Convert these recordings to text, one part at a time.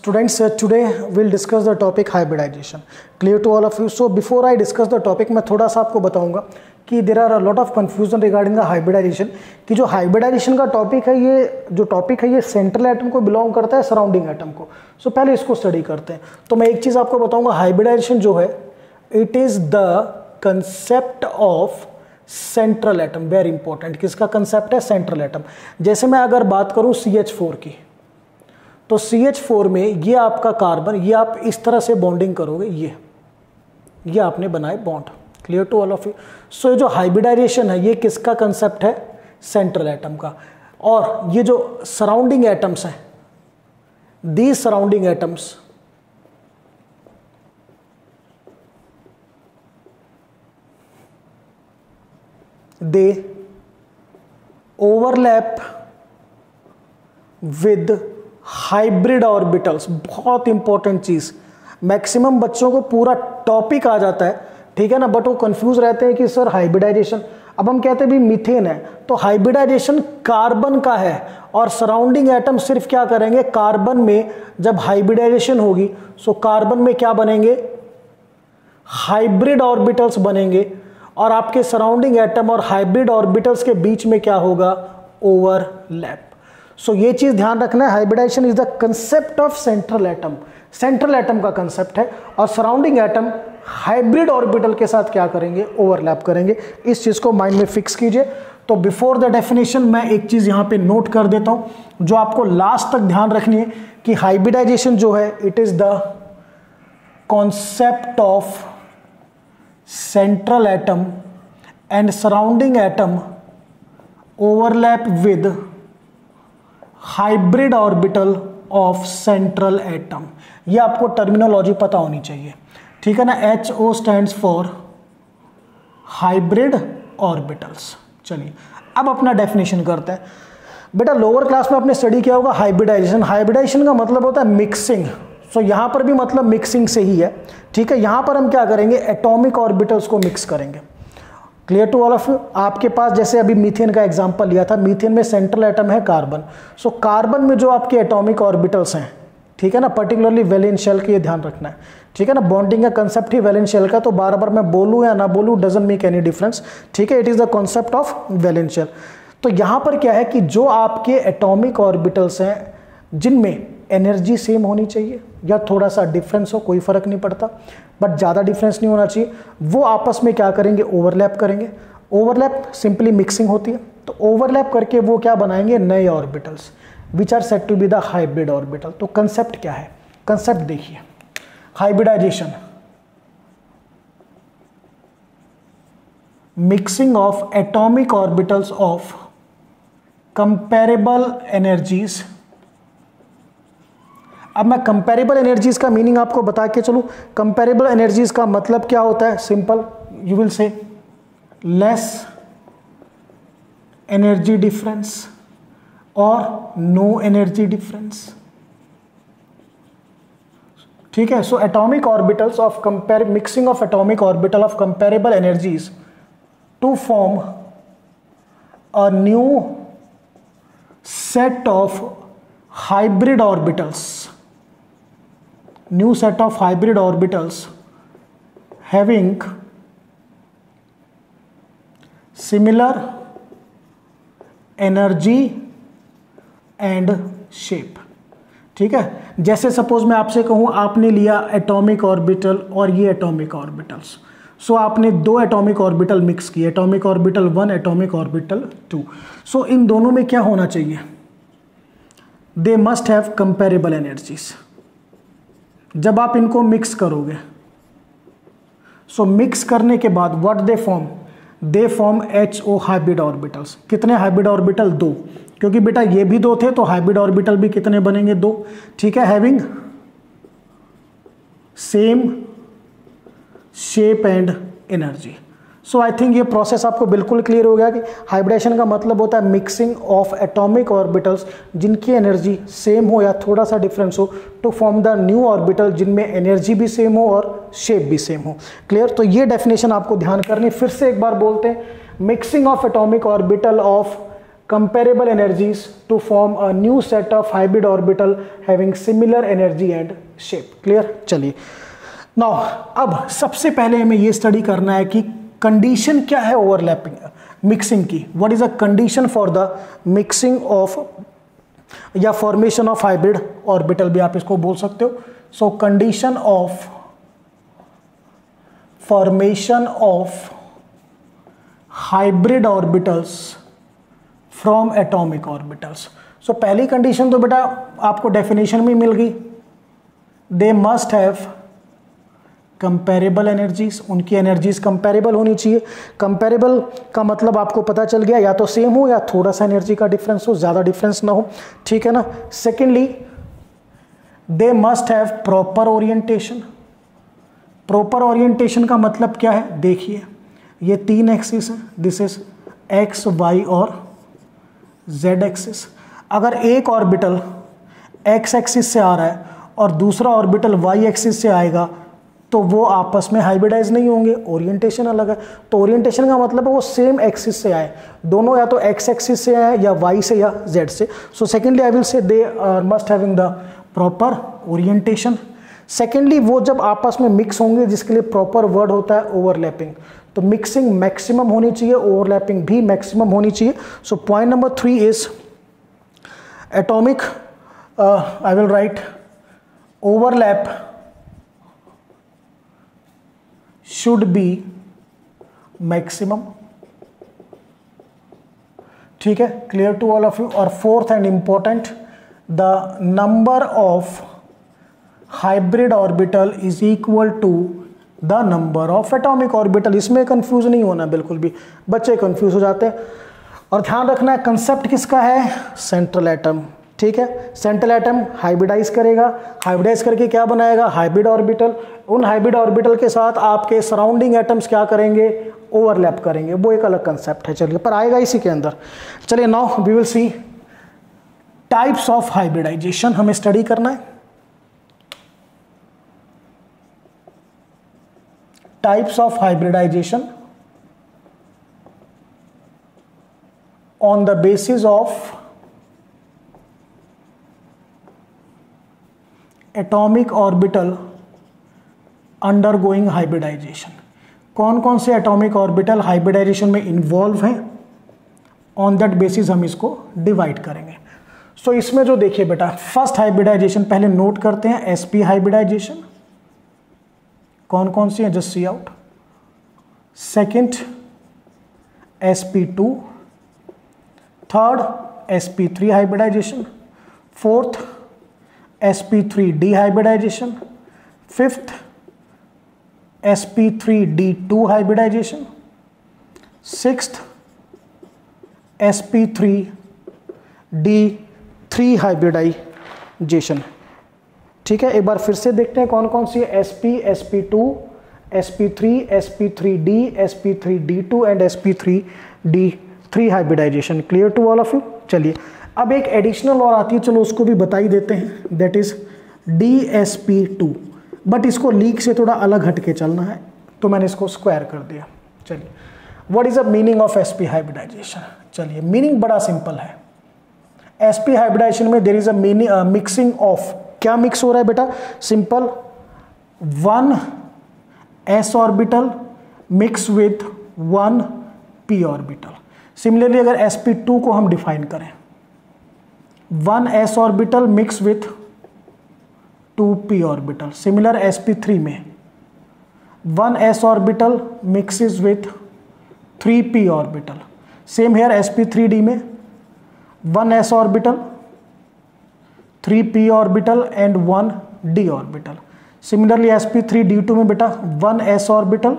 Students, today we'll discuss the topic hybridization. Clear to all of you? So before I discuss the topic, मैं थोड़ा सा आपको बताऊंगा कि there are a lot of confusion regarding the hybridization. कि जो hybridization का topic है, ये सेंट्रल एटम को बिलोंग करता है सराउंडिंग एटम को. सो पहले इसको स्टडी करते हैं. तो मैं एक चीज़ आपको बताऊंगा, हाइब्रिडाइजेशन जो है it is the concept of central atom. Very important. किसका कंसेप्ट है? Central atom. जैसे मैं अगर बात करूं CH4 की, तो CH4 में ये आपका कार्बन, ये आप इस तरह से बॉन्डिंग करोगे, ये आपने बनाए bond. Clear to all of you? So जो हाइब्रिडाइजेशन है ये किसका कंसेप्ट है? सेंट्रल एटम का. और ये जो सराउंडिंग एटम्स हैं, these surrounding atoms they overlap with hybrid orbitals. बहुत इंपॉर्टेंट चीज, मैक्सिमम बच्चों को पूरा टॉपिक आ जाता है, ठीक है ना, बट वो कंफ्यूज रहते हैं कि सर हाइब्रिडाइजेशन, अब हम कहते हैं भी मीथेन है, तो हाइब्रिडाइजेशन कार्बन का है और सराउंडिंग एटम सिर्फ क्या करेंगे, कार्बन में जब हाइब्रिडाइजेशन होगी सो कार्बन में क्या बनेंगे, हाइब्रिड ऑर्बिटल्स बनेंगे, और आपके सराउंडिंग एटम और हाइब्रिड ऑर्बिटल्स के बीच में क्या होगा, ओवरलैप. सो ये चीज ध्यान रखना है, hybridization is the concept of central atom. Central atom का कंसेप्ट है और सराउंडिंग एटम हाइब्रिड ऑर्बिटल के साथ क्या करेंगे, ओवरलैप करेंगे. इस चीज को माइंड में फिक्स कीजिए. तो बिफोर द डेफिनेशन मैं एक चीज यहां पे नोट कर देता हूं जो आपको लास्ट तक ध्यान रखनी है कि हाइब्रिडाइजेशन जो है it is the concept of central atom and surrounding atom overlap with hybrid orbital of central atom. ये आपको टर्मिनोलॉजी पता होनी चाहिए, ठीक है ना. HO stands for hybrid orbitals. चलिए अब अपना डेफिनेशन करते हैं. बेटा लोअर क्लास में आपने स्टडी किया होगा हाइब्रिडाइजेशन. हाइब्रिडाइजेशन का मतलब होता है मिक्सिंग. सो यहां पर भी मतलब मिक्सिंग से ही है, ठीक है. यहां पर हम क्या करेंगे, एटॉमिक ऑर्बिटल्स को मिक्स करेंगे. Clear to all of you? आपके पास जैसे अभी मीथेन का एग्जांपल लिया था, मीथेन में सेंट्रल एटम है कार्बन. सो कार्बन में जो आपके एटॉमिक ऑर्बिटल्स हैं, ठीक है ना, पर्टिकुलरली वैलेंस शेल के, ये ध्यान रखना है, ठीक है ना. बॉन्डिंग का कंसेप्ट ही वैलेंस शेल का, तो बार बार मैं बोलूँ या ना बोलूँ डजंट मेक एनी डिफरेंस, ठीक है. It is the concept of valence shell. तो यहाँ पर क्या है कि जो आपके एटॉमिक ऑर्बिटल्स हैं जिनमें एनर्जी सेम होनी चाहिए या थोड़ा सा डिफरेंस हो, कोई फर्क नहीं पड़ता, बट ज़्यादा डिफरेंस नहीं होना चाहिए, वो आपस में क्या करेंगे, ओवरलैप करेंगे. ओवरलैप सिंपली मिक्सिंग होती है. तो ओवरलैप करके वो क्या बनाएंगे, नए orbitals which are said to be the hybrid orbital. तो कंसेप्ट क्या है, कंसेप्ट देखिए, hybridization mixing of atomic orbitals of comparable energies. अब मैं कंपेरेबल एनर्जीज का मीनिंग आपको बता के चलूं. कंपेरेबल एनर्जीज का मतलब क्या होता है, simple, you will say less energy difference और नो एनर्जी डिफरेंस, ठीक है. So atomic orbitals of mixing of atomic orbital of comparable energies to form a new set of hybrid orbitals, new set of hybrid orbitals having similar energy and shape, ठीक है. जैसे suppose मैं आपसे कहूं, आपने लिया एटॉमिक ऑर्बिटल और ये एटॉमिक ऑर्बिटल्स. सो आपने दो एटॉमिक ऑर्बिटल मिक्स किए, एटॉमिक ऑर्बिटल 1, एटॉमिक ऑर्बिटल 2. सो इन दोनों में क्या होना चाहिए, दे मस्ट हैव कंपेरेबल एनर्जीज. जब आप इनको मिक्स करोगे, सो मिक्स करने के बाद what they form HO hybrid orbitals. कितने हाइब्रिड ऑर्बिटल, 2, क्योंकि बेटा ये भी 2 थे तो हाइब्रिड ऑर्बिटल भी कितने बनेंगे, 2, ठीक है. Having same shape and energy. So I think ये प्रोसेस आपको बिल्कुल क्लियर हो गया कि हाइब्रिडेशन का मतलब होता है मिक्सिंग ऑफ एटॉमिक ऑर्बिटल्स जिनकी एनर्जी सेम हो या थोड़ा सा डिफरेंस हो to form the new orbital जिनमें एनर्जी भी सेम हो और शेप भी सेम हो. क्लियर? तो ये डेफिनेशन आपको ध्यान करनी. फिर से एक बार बोलते हैं, mixing of atomic orbital of comparable energies to form a new set of hybrid orbital having similar energy and shape. Clear? चलिए now अब सबसे पहले हमें ये स्टडी करना है कि कंडीशन क्या है ओवरलैपिंग मिक्सिंग की. What is a condition for the mixing of या फॉर्मेशन ऑफ हाइब्रिड ऑर्बिटल भी आप इसको बोल सकते हो. So condition of formation of hybrid orbitals from atomic orbitals. So पहली कंडीशन तो बेटा आपको डेफिनेशन में मिल गई. They must have comparable energies. उनकी एनर्जीज कंपेरेबल होनी चाहिए. कंपेरेबल का मतलब आपको पता चल गया या तो सेम हो या थोड़ा सा एनर्जी का डिफरेंस हो, ज़्यादा डिफरेंस ना हो. ठीक है ना. Secondly they must have proper orientation. Proper orientation का मतलब क्या है, देखिए ये 3 एक्सिस है. दिस इज एक्स वाई और जेड एक्सिस. अगर एक ऑर्बिटल एक्स एक्सिस से आ रहा है और दूसरा ऑर्बिटल वाई एक्सिस से आएगा तो वो आपस में हाइब्रिडाइज नहीं होंगे, ओरिएंटेशन अलग है. तो ओरिएंटेशन का मतलब है वो सेम एक्सिस से आए, दोनों या तो एक्स एक्सिस से आए या वाई से या जेड से. So secondly I will say they must having the proper orientation. Secondly वो जब आपस में मिक्स होंगे जिसके लिए प्रॉपर वर्ड होता है ओवरलैपिंग. तो मिक्सिंग मैक्सिमम होनी चाहिए, ओवरलैपिंग भी मैक्सिमम होनी चाहिए. So point number 3 is atomic I will write overlap should be maximum. ठीक है, clear to all of you. और fourth and important, the number of hybrid orbital is equal to the number of atomic orbital. इसमें confuse नहीं होना बिल्कुल भी, बच्चे confuse हो जाते हैं. और ध्यान रखना है कंसेप्ट किसका है, सेंट्रल एटम. ठीक है, सेंट्रल एटम हाइब्रिडाइज करेगा, हाइब्रिडाइज करके क्या बनाएगा, हाइब्रिड ऑर्बिटल. उन हाइब्रिड ऑर्बिटल के साथ आपके सराउंडिंग एटम्स क्या करेंगे, ओवरलैप करेंगे. वो एक अलग कंसेप्ट है, चलिए पर आएगा इसी के अंदर. चलिए now we will see types of hybridization. हमें स्टडी करना है types of hybridization on the basis of atomic orbital undergoing hybridization. कौन कौन से एटॉमिक ऑर्बिटल हाइब्रिडाइजेशन में इन्वॉल्व हैं, ऑन दैट बेसिस हम इसको डिवाइड करेंगे. सो इसमें जो देखिए बेटा फर्स्ट हाइब्रिडाइजेशन पहले नोट करते हैं, sp हाइब्रिडाइजेशन. कौन कौन सी है, just see out. Second sp2, third sp3 hybridization, fourth sp3d hybridization, fifth sp3d2 hybridization, sixth sp3d3 hybridization. ठीक है, एक बार फिर से देखते हैं कौन कौन सी है. sp, sp2, sp3, sp3d, sp3d2 and sp3d3 hybridization. Clear to all of you. चलिए अब एक एडिशनल और आती है, चलो उसको भी बता ही देते हैं. That is dsp2. बट इसको लीक से थोड़ा अलग हट के चलना है तो मैंने इसको स्क्वायर कर दिया. चलिए what is the meaning of sp hybridization. चलिए मीनिंग बड़ा सिंपल है. sp हाइब्रिडाइजेशन में there is a mixing of, क्या मिक्स हो रहा है बेटा, simple, 1 s orbital mix with 1 p orbital. Similarly अगर sp2 को हम डिफाइन करें, 1 s orbital mix with 2 p orbital. Similar sp3 में 1 s orbital mixes with 3 p orbital. Same here sp3d में 1 s orbital, 3 p orbital and 1 d orbital. Similarly sp3d2 में बेटा 1 s orbital,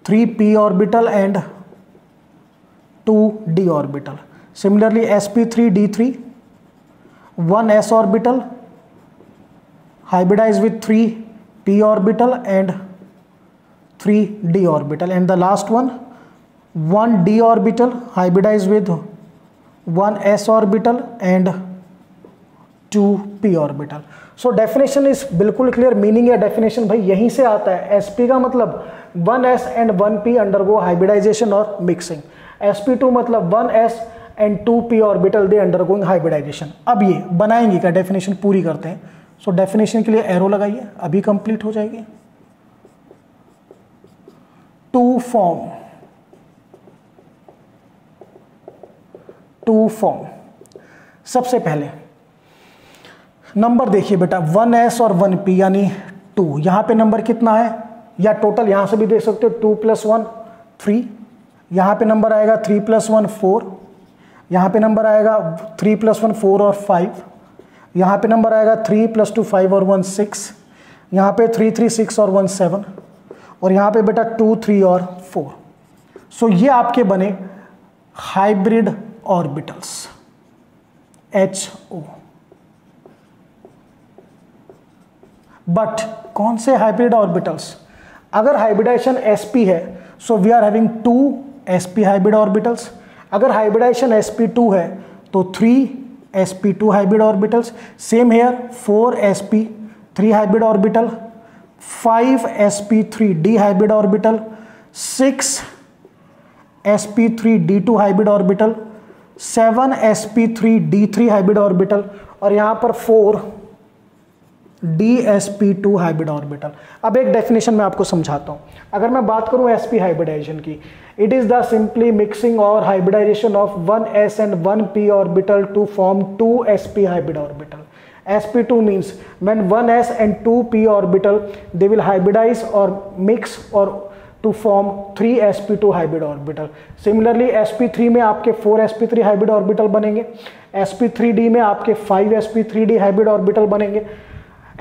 3 p orbital and 2 d orbital. Similarly sp3d3, 1 s orbital hybridized with 3 p orbital and 3 d orbital, and the last one 1 d orbital hybridized with 1 s orbital and 2 p orbital. So definition is बिल्कुल clear. Meaning या definition भाई यहीं से आता है. sp का मतलब 1s and 1p undergo hybridization और मिक्सिंग, sp2 मतलब 1s and 2p orbital they undergoing hybridization. अब ये बनाएंगे क्या, डेफिनेशन पूरी करते हैं। सो डेफिनेशन के लिए एरो लगाइए, अभी कंप्लीट हो जाएगी। टू फॉर्म सबसे पहले नंबर देखिए बेटा 1s और 1p यानी 2, यहां पे नंबर कितना है, या टोटल यहां से भी देख सकते हो 2 + 1 3, यहां पे नंबर आएगा 3 + 1 4, यहां पे नंबर आएगा 3 + 1 4 और 5, यहां पे नंबर आएगा 3 + 2 5 और 1 6, यहां पे 3 3 6 और 1 7, और यहां पे बेटा 2 3 और 4। सो ये आपके बने हाइब्रिड ऑर्बिटल्स HO। बट कौन से हाइब्रिड ऑर्बिटल्स, अगर हाइब्रिडाइजेशन sp है so we are having 2 sp hybrid orbitals, अगर हाइब्रिडाइजेशन sp2 है तो 3 sp2 hybrid orbitals, same here 4 sp3 hybrid orbital, 5 sp3d hybrid orbital, 6 sp3d2 hybrid orbital, 7 sp3d3 hybrid orbital, और यहां पर 4 dsp2 हाइब्रिड ऑर्बिटल। अब एक definition मैं आपको समझाता हूं। अगर मैं बात करूं sp हाइब्रिडाइजेशन की, it is the simply mixing और hybridization of 1s and 1p orbital to form 2 sp hybrid orbital. sp2 means when 1s and 2p orbital they will hybridize or mix or to form 3 sp2 hybrid orbital। Similarly sp3 में आपके 4 sp3 hybrid orbital बनेंगे, sp3d में आपके 5 sp3d hybrid orbital बनेंगे,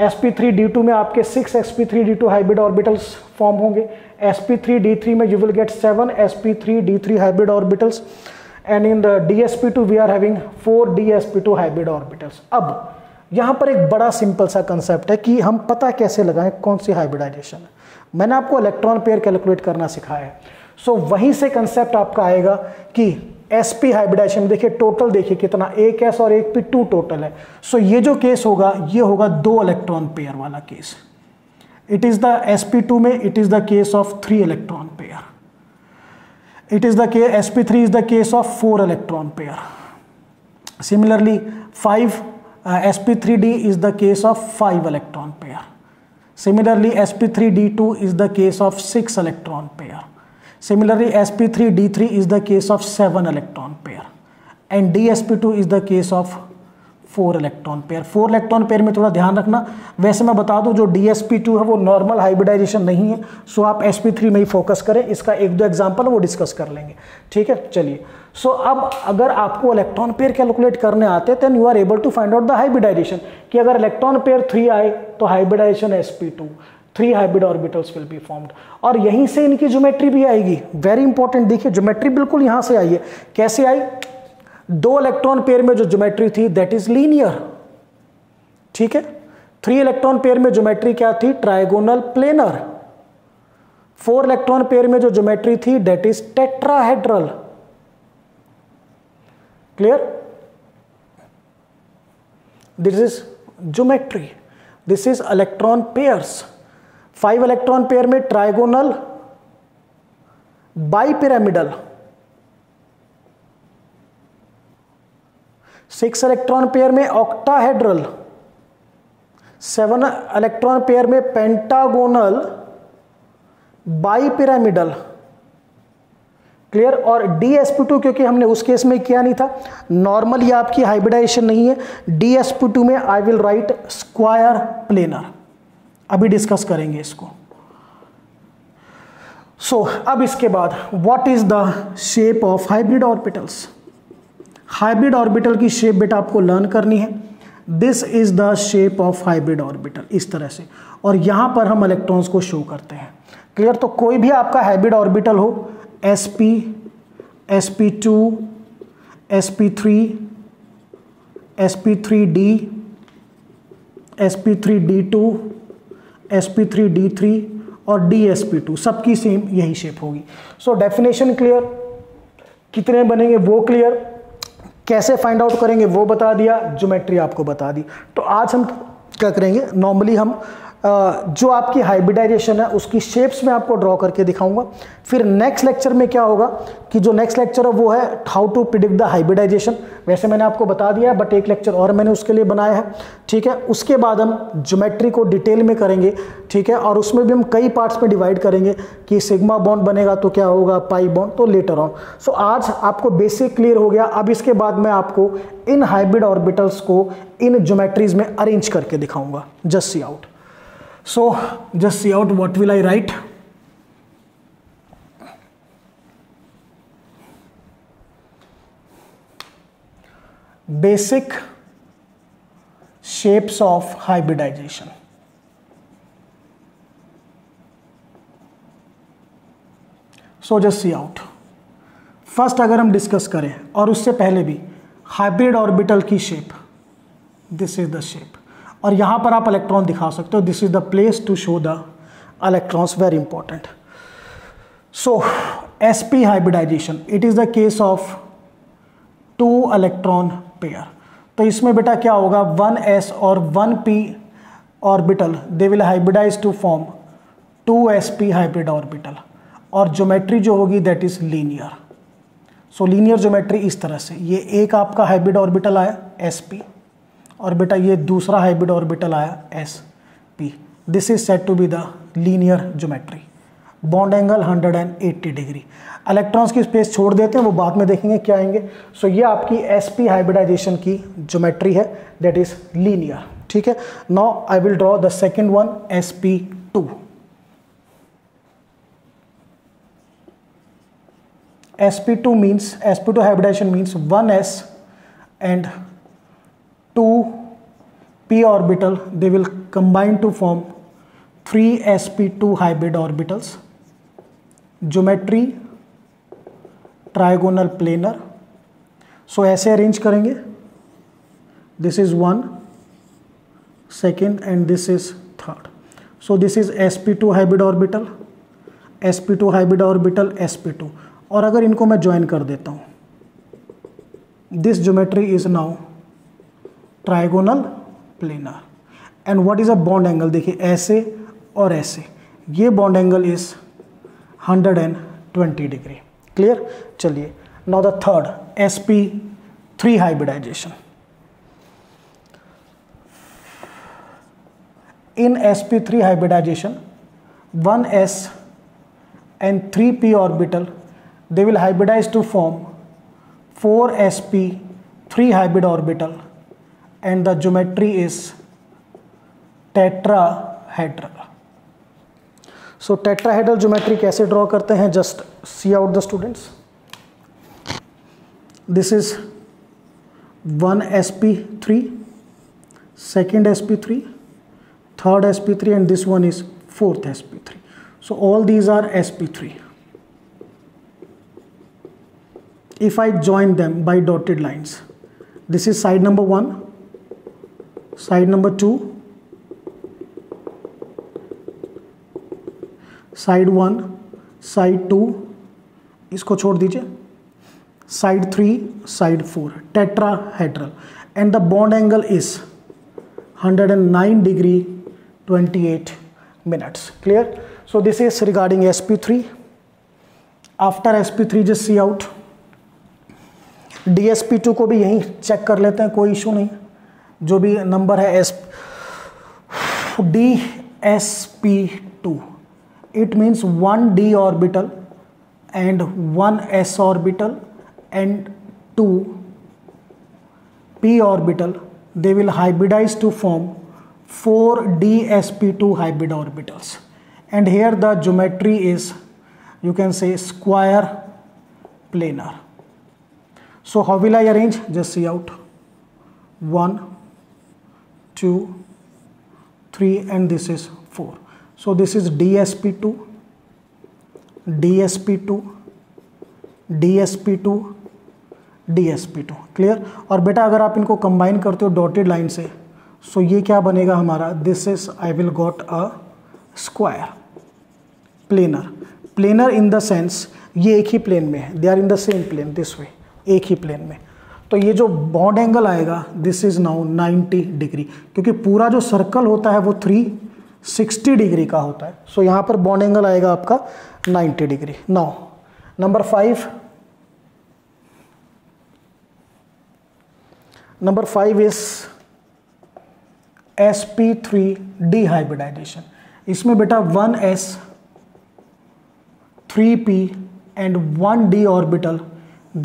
sp3d2 में आपके 6 sp3d2 hybrid orbitals form होंगे, sp3d3 में you will get 7 sp3d3 hybrid orbitals, and in the dsp2 we are having 4 dsp2 hybrid orbitals। अब यहाँ पर एक बड़ा सिंपल सा कंसेप्ट है कि हम पता कैसे लगाएं कौन सी हाइब्रिडाइजेशन है। मैंने आपको इलेक्ट्रॉन पेयर कैलकुलेट करना सिखाया है। सो वहीं से कंसेप्ट आपका आएगा कि sp हाइब्रिडाइजेशन, देखिए टोटल देखिए कितना, एक s और एक p 2 टोटल है। सो ये जो केस होगा ये होगा 2 इलेक्ट्रॉन पेयर वाला case. It is the sp2 में it is the case of 3 electron pair, it is the case sp3 is the case of 4 electron pair. Similarly 5 sp3d is the case of 5 electron pair. Similarly sp3d2 is the case of 6 electron pair. Similarly sp3d3 is the case of 7 electron pair, and dsp2 is the case of 4 electron pair. 4 electron pair में थोड़ा ध्यान रखना। वैसे मैं बता दूं जो dsp2 है वो नॉर्मल हाइब्रिडाइजेशन नहीं है, सो आप sp3 में ही फोकस करें। इसका एक दो एग्जांपल वो डिस्कस कर लेंगे, ठीक है। चलिए, सो अब अगर आपको इलेक्ट्रॉन पेयर कैलकुलेट करने आते हैं then you are able to find out the hybridization, कि अगर इलेक्ट्रॉन पेयर 3 आए तो hybridization sp2, 3 hybrid orbitals will be formed, और यहीं से इनकी ज्योमेट्री भी आएगी। वेरी इंपॉर्टेंट, देखिए ज्योमेट्री बिल्कुल यहां से आई है। कैसे आई? 2 इलेक्ट्रॉन पेयर में जो ज्योमेट्री थी दैट इज लीनियर, ठीक है। 3 इलेक्ट्रॉन पेयर में ज्योमेट्री क्या थी? Trigonal planar. 4 इलेक्ट्रॉन पेयर में जो ज्योमेट्री थी that is tetrahedral. Clear? This is geometry, this is electron pairs. 5 electron pair में ट्राइगोनल बाइपिरामिडल, 6 इलेक्ट्रॉन पेयर में ऑक्टाहेड्रल, 7 इलेक्ट्रॉन पेयर में पेंटागोनल बाइपिरामिडल। क्लियर? और dsp2 क्योंकि हमने उस केस में किया नहीं था, नॉर्मल ये आपकी हाइब्रिडाइजेशन नहीं है। dsp2 में I will write square planar, अभी डिस्कस करेंगे इसको। सो अब इसके बाद what is the shape of hybrid orbitals? Hybrid orbital की शेप बेटा आपको लर्न करनी है। This is the shape of hybrid orbital, इस तरह से, और यहां पर हम इलेक्ट्रॉन्स को शो करते हैं। क्लियर? तो कोई भी आपका हाइब्रिड ऑर्बिटल हो, sp, sp2, sp3, sp3d, sp3d2, sp3d3 और dsp2, सबकी सेम यही शेप होगी। सो डेफिनेशन क्लियर, कितने बनेंगे वो क्लियर, कैसे फाइंड आउट करेंगे वो बता दिया, ज्योमेट्री आपको बता दी। तो आज हम क्या करेंगे, नॉर्मली हम जो आपकी हाइब्रिडाइजेशन है उसकी शेप्स में आपको ड्रॉ करके दिखाऊंगा। फिर नेक्स्ट लेक्चर में क्या होगा कि जो नेक्स्ट लेक्चर है वो है how to predict the hybridization. वैसे मैंने आपको बता दिया है बट एक लेक्चर और मैंने उसके लिए बनाया है, ठीक है। उसके बाद हम ज्योमेट्री को डिटेल में करेंगे, ठीक है, और उसमें भी हम कई पार्ट्स में डिवाइड करेंगे कि सिग्मा बॉन्ड बनेगा तो क्या होगा, पाई बॉन्ड, तो लेटर ऑन। सो आज आपको बेसिक क्लियर हो गया। अब इसके बाद मैं आपको इन हाइब्रिड ऑर्बिटल्स को इन ज्योमेट्रीज में अरेंज करके दिखाऊंगा। Just see out. So just see out what will I write. Basic shapes of hybridization. So just see out. First अगर हम डिस्कस करें और उससे पहले भी हाइब्रिड ऑर्बिटल की shape, this is the shape, और यहाँ पर आप इलेक्ट्रॉन दिखा सकते हो। This is the place to show the electrons, very important. So sp hybridization, it is the case of 2 electron pair. तो इसमें बेटा क्या होगा, 1s और 1p orbital they will hybridize to form 2sp hybrid orbital, और geometry जो होगी that is linear. So linear geometry इस तरह से, ये एक आपका हाइब्रिड ऑर्बिटल आया sp, और बेटा ये दूसरा हाइब्रिड ऑर्बिटल आया sp। This is set to be the linear geometry. Bond angle 180 degree. Electrons की स्पेस छोड़ देते हैं, वो बाद में देखेंगे क्या आएंगे। सो ये आपकी sp हाइब्रिडाइजेशन की ज्योमेट्री है, दैट इज लीनियर, ठीक है। Now I will draw the second one, sp2। sp2 means, sp2 hybridization means 1s and 2p orbital, they will combine to form 3sp2 hybrid orbitals. Geometry trigonal planar. So ऐसे arrange करेंगे, this is 1, second and this is third. So this is sp2 hybrid orbital, sp2 hybrid orbital, sp2, और अगर इनको मैं join कर देता हूँ, this geometry is now trigonal planar. And what is a bond angle, देखिए ऐसे और ऐसे, ये bond angle is 120 degree. Clear. चलिए now the third, sp3 hybridization. In sp3 hybridization 1s and 3p orbital they will hybridize to form 4sp3 hybrid orbital and the geometry is tetrahedral. So tetrahedral geometry कैसे draw करते हैं, just see out the students. This is 1 sp3, second sp3, third sp3, and this one is 4th sp3. So all these are sp3. If I join them by dotted lines, this is side number 1, side number 2, side 1, side 2, इसको छोड़ दीजिए, side 3, side 4, tetrahedral, and the bond angle is 109 degree 28 minutes. Clear? So this is regarding sp3. After sp3 just see out, dsp2 को भी यहीं check कर लेते हैं, कोई इशू नहीं। जो भी नंबर है dsp2, it means 1d orbital and 1s orbital and 2p orbital, they will hybridize to form 4dsp2 hybrid orbitals, and here the geometry is, you can say, square planar. So how will I arrange, just see out, 1, 2, 3, and this is 4. So this is dsp2, dsp2, dsp2, dsp2। Clear. और बेटा अगर आप इनको combine करते हो dotted line से, सो ये क्या बनेगा हमारा, this is, I will got a square planar. Planar in the sense ये एक ही प्लेन में है, they are in the same plane, this way, एक ही प्लेन में। तो ये जो बॉन्ड एंगल आएगा, दिस इज नाउ 90 डिग्री, क्योंकि पूरा जो सर्कल होता है वो 3 60 डिग्री का होता है। सो यहाँ पर बॉन्ड एंगल आएगा आपका 90 degree. Now number 5, number 5 is sp3d hybridization. इसमें बेटा 1s 3p and 1d orbital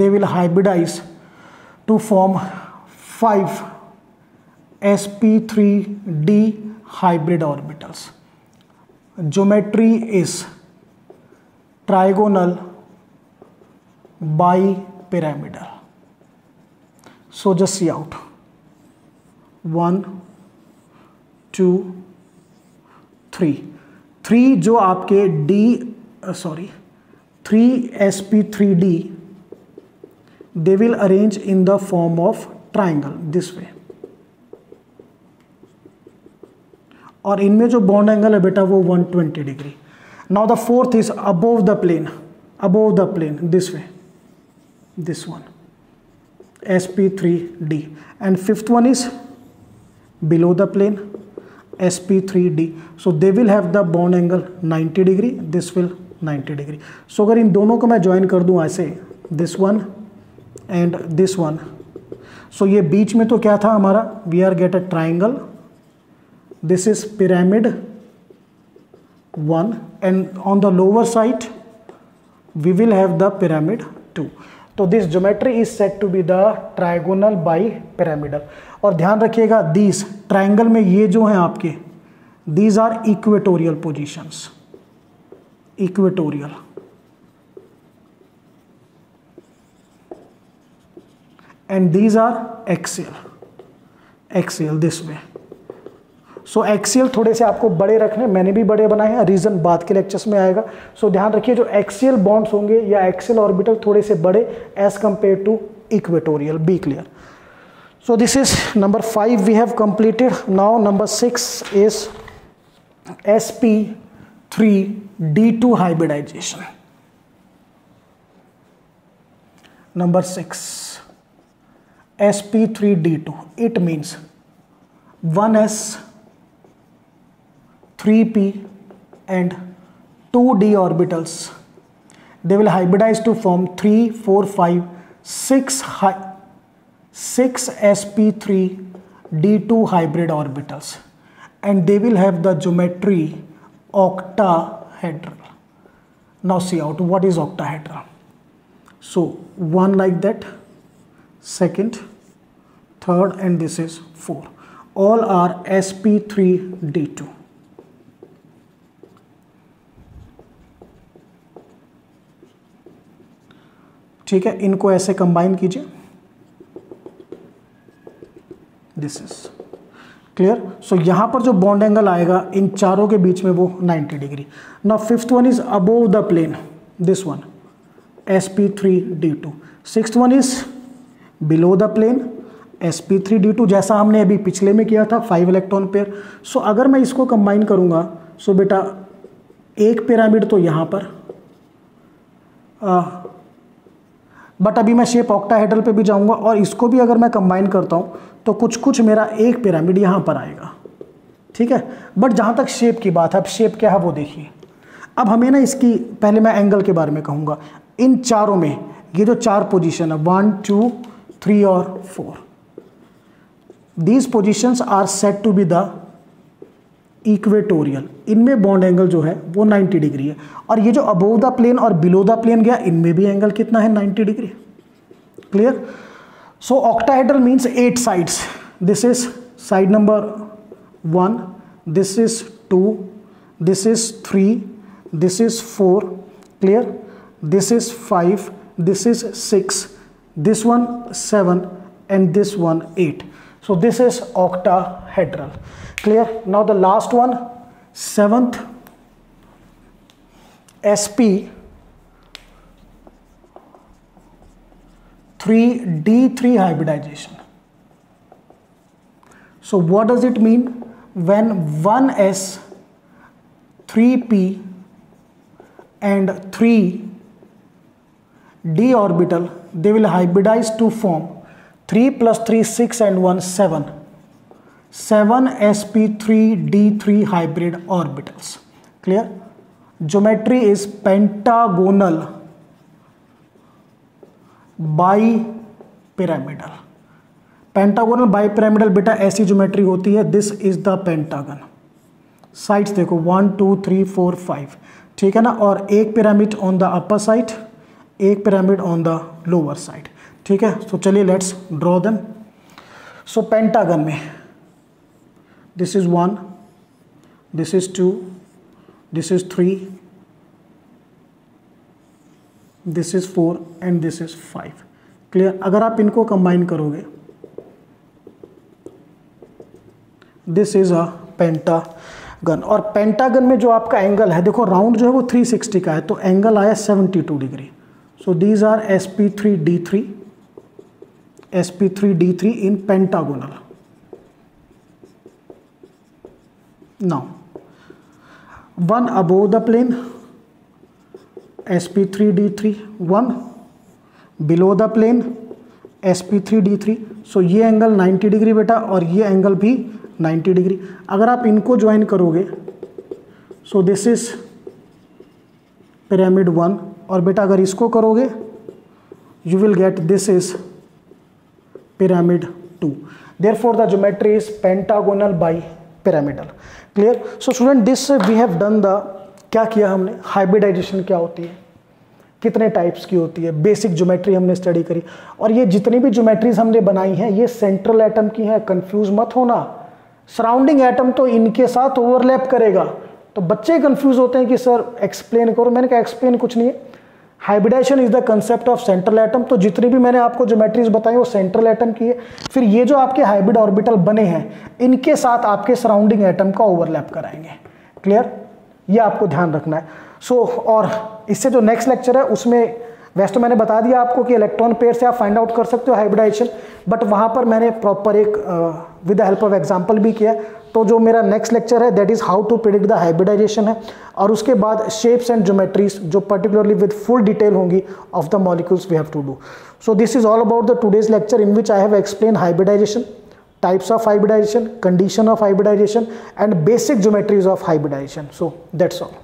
they will hybridize to form 5 sp3d hybrid orbitals. Geometry is trigonal bipyramidal. So just see out 1 2 3 जो आपके three sp3d they will arrange in the form of triangle this way, और इनमें जो bond angle है बेटा वो 120 degree. Now the fourth is above the plane this way, this one sp3d, and fifth one is below the plane sp3d. so they will have the bond angle 90 degree, this will 90 degree. So अगर इन दोनों को मैं join कर दूं ऐसे, this one and this one, so ये बीच में तो क्या था हमारा, we are get a triangle, this is pyramid 1 and on the lower side we will have the pyramid 2। तो this geometry is set to be the trigonal bi pyramidal. और ध्यान रखिएगा दिस ट्राइंगल में ये जो हैं आपके, these are equatorial positions, equatorial, and these are axial this way. so axial थोड़े से आपको बड़े रखने, मैंने भी बड़े बनाए हैं, रीजन बाद के लेक्चर्स में आएगा। सो ध्यान रखिए जो एक्सियल बॉन्ड्स होंगे या एक्सियल ऑर्बिटल थोड़े से बड़े as compare to equatorial, be clear. So this is number 5 we have completed. Now number 6 is sp3d2 hybridization. Number 6 sp3d2, it means 1s 3p and 2d orbitals, they will hybridize to form 3 4 5 6 sp3d2 hybrid orbitals, and they will have the geometry octahedral. Now see out what is octahedral. So one like that, second, third, and this is 4. All are sp3d2. ठीक है, इनको ऐसे combine कीजिए, this is clear. सो यहां पर जो bond angle आएगा इन चारों के बीच में वो 90 degree. Now fifth one is above the plane, this one sp3d2। Sixth one is below the plane sp3d2, जैसा हमने अभी पिछले में किया था 5 इलेक्ट्रॉन पेयर। सो अगर मैं इसको कंबाइन करूंगा, सो बेटा एक पिरामिड तो यहां पर, बट अभी मैं शेप ऑक्टाहेड्रल पे भी जाऊंगा, और इसको भी अगर मैं कंबाइन करता हूं तो कुछ कुछ मेरा एक पिरामिड यहां पर आएगा, ठीक है। बट जहां तक शेप की बात है, अब शेप क्या है वो देखिए। अब हमें ना इसकी, पहले मैं एंगल के बारे में कहूंगा। इन चारों में ये जो 4 पोजीशन है 1 2 3 और 4, these positions are said to be the equatorial. इनमें बॉन्ड एंगल जो है वो 90 डिग्री है, और ये जो अबोव द प्लेन और बिलो द प्लेन गया, इनमें भी एंगल कितना है, 90 degree. Clear. So octahedral means 8 sides. This is side number 1, this is 2, this is 3, this is 4, clear, this is 5, this is 6, this one 7, and this one 8. So this is octahedral. Clear? Now the last one, 7th sp3d3 hybridization. So what does it mean? When 1s 3p and 3d orbital, they will hybridize to form 3 + 3 6 and 1 7 7 sp3d3 hybrid orbitals. Clear? Geometry is pentagonal bipyramidal. Pentagonal bipyramidal बेटा ऐसी geometry होती है, this is the pentagon. Sides देखो 1 2 3 4 5, ठीक है ना, और एक pyramid on the upper side, एक pyramid on the lower side, ठीक है. सो चलिए let's draw them. So pentagon में this is 1, this is 2, this is 3, this is 4 and this is 5. Clear? अगर आप इनको कंबाइन करोगे, दिस इज अ पेंटागन. और पेंटागन में जो आपका एंगल है, देखो राउंड जो है वो 360 का है, तो एंगल आया 72 degree. So these are sp3d3, sp3d3 in pentagonal. Now one above the plane sp3d3, one below the plane sp3d3. So ये एंगल 90 डिग्री बेटा, और ये एंगल भी 90 डिग्री. अगर आप इनको ज्वाइन करोगे, सो दिस इज पिरामिड 1, और बेटा अगर इसको करोगे you will get this is pyramid 2. Therefore the geometry is pentagonal bipyramidal. Clear? So student, this we have done the, क्या किया हमने, हाइब्रिडाइजेशन क्या होती है, कितने टाइप्स की होती है, बेसिक ज्योमेट्री हमने स्टडी करी. और ये जितनी भी ज्योमेट्रीज हमने बनाई हैं ये सेंट्रल एटम की हैं, कंफ्यूज मत होना. सराउंडिंग एटम तो इनके साथ ओवरलैप करेगा. तो बच्चे कंफ्यूज होते हैं कि सर एक्सप्लेन करो. मैंने कहा एक्सप्लेन कुछ नहीं है, hybridization is the concept of central atom. तो जितनी भी मैंने आपको ज्योमेट्रीज बताई वो सेंट्रल एटम की है. फिर ये जो आपके हाइब्रिड ऑर्बिटल बने हैं इनके साथ आपके सराउंडिंग एटम का ओवरलैप कराएंगे. क्लियर? ये आपको ध्यान रखना है. सो और इससे जो नेक्स्ट लेक्चर है उसमें वैसे तो मैंने बता दिया आपको कि इलेक्ट्रॉन पेयर से आप फाइंड आउट कर सकते हो हाइब्रिडाइजेशन, बट वहाँ पर मैंने प्रॉपर एक with the help of example भी किया. तो जो मेरा नेक्स्ट लेक्चर है that is how to predict the hybridization है, और उसके बाद शेप्स एंड ज्योमेट्रीज जो पर्टिकुलरली विद फुल डिटेल होंगी of the molecules we have to do. So this is all about the today's lecture in which I have explain hybridization, types of hybridization, condition of hybridization and basic geometries of hybridization. So that's all.